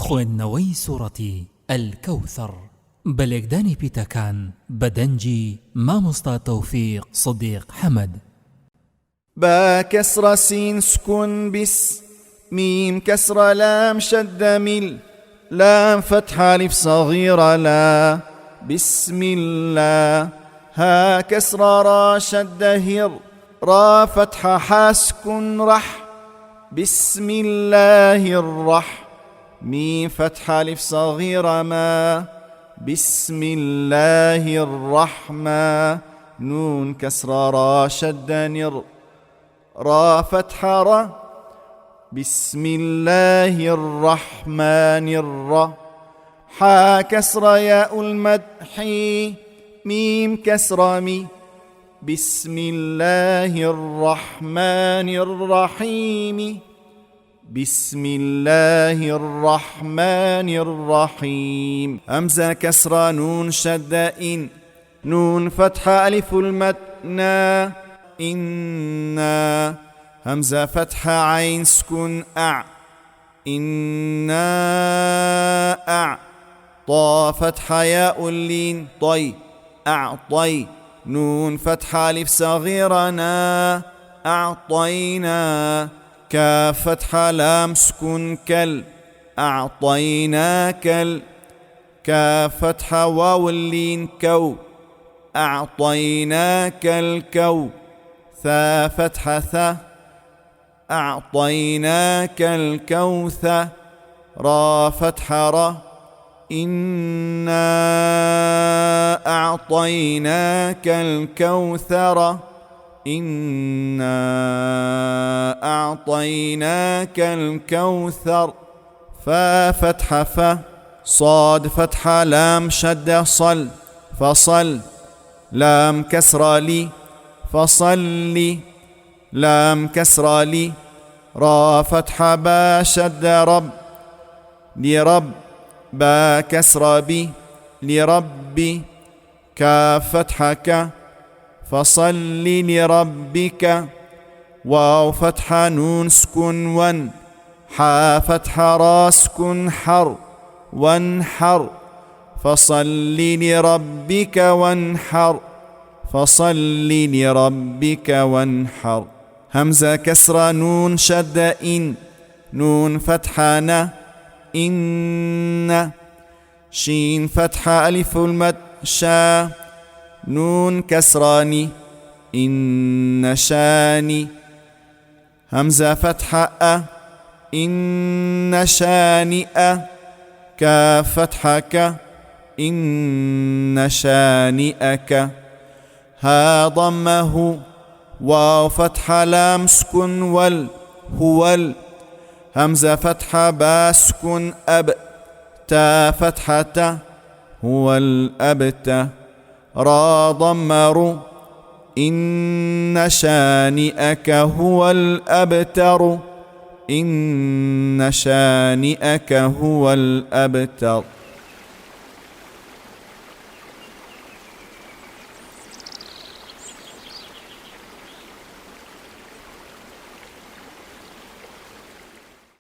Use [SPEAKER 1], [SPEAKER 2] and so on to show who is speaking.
[SPEAKER 1] خوێندنەوەی سوورەتی الكوثر بەلێکدانی پیتەکان بەدەنجی مامۆستا تەوفیق صدیق حەمەد.
[SPEAKER 2] با كسر سين سكون بس ميم كسر لام شد مل لام فتح ألف صغيرة لا بسم الله ها كسر را شد هر را فتح حاسكن رح بسم الله الرح ميم فتح ألف صغيرة ما بسم الله الرحمن نون كسر را شد نر را فتح را بسم الله الرحمن الرحيم حا كسر ياء المدح ميم كسر مي بسم الله الرحمن الرحيم بسم الله الرحمن الرحيم همزة كسر نون شد إن نون فتح ألف المتنى إنا همزة فتح عين سكن أع إنا أع طا فتح ياء اللين طي أعطي نون فتح ألف صغيرة نا أعطينا كاف فتح لام سكن كل أعطيناك كاف فتح واو اللين كو أعطيناك الكو ثا فتح ثا أعطيناك الكوثر را فتح را إنا أعطيناك الكوثر إنا أعطيناك الكوثر فا فتح فا صاد فتح لام شد صل فصل لام كسر لي فصل لام كسر لي را فتح با شد رب لرب با كسر بي لربي كاف فتح ك فصل لربك واو فتح نون سكن ون حا فتح را سكن حر وانحر فصل لربك وانحر فصل لربك وانحر همزة كسر نون شد إن نون فتح ن إن شين فتح ألف المد شا نون كسراني إن شاني همزة فتح أ إن شانئ كاف فتح ك إن شانئك ها ضمه واو فتح لام سكن وال هو همزة فتح با سكن أب تا فتحة هو الأبت را ضمر إن شانئك هو الأبتر إن شانئك هو الأبتر.